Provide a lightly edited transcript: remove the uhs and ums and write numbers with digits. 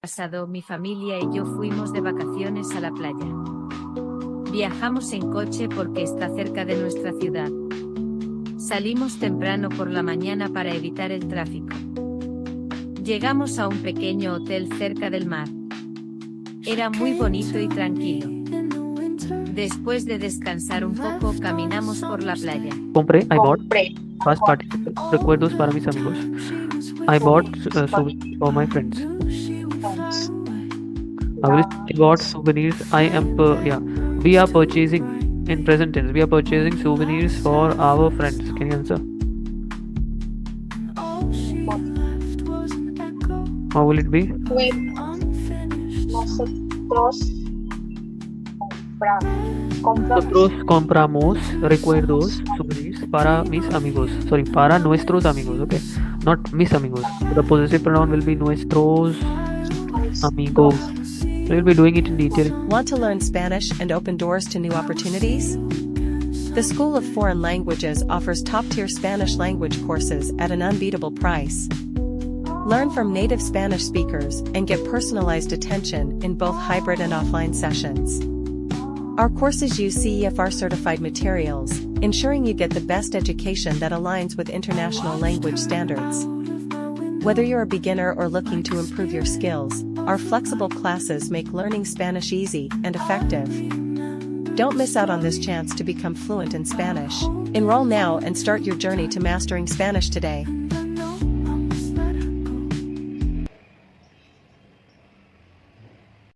Pasado, mi familia y yo fuimos de vacaciones a la playa. Viajamos en coche porque está cerca de nuestra ciudad. Salimos temprano por la mañana para evitar el tráfico. Llegamos a un pequeño hotel cerca del mar. Era muy bonito y tranquilo. Después de descansar un poco, caminamos por la playa. I bought past participle. Recuerdos para mis amigos. I bought souvenirs for my friends. I bought souvenirs. We are purchasing in present tense. We are purchasing souvenirs for our friends. Can you answer? How will it be? Nosotros compramos recuerdos, souvenirs para mis amigos. Sorry, para nuestros amigos. Okay, not mis amigos. The possessive pronoun will be nuestros amigos. So we'll be doing it in detail. Want to learn Spanish and open doors to new opportunities? The School of Foreign Languages offers top-tier Spanish language courses at an unbeatable price. Learn from native Spanish speakers and get personalized attention in both hybrid and offline sessions. Our courses use CEFR certified materials, ensuring you get the best education that aligns with international language standards. Whether you're a beginner or looking to improve your skills, our flexible classes make learning Spanish easy and effective. Don't miss out on this chance to become fluent in Spanish. Enroll now and start your journey to mastering Spanish today.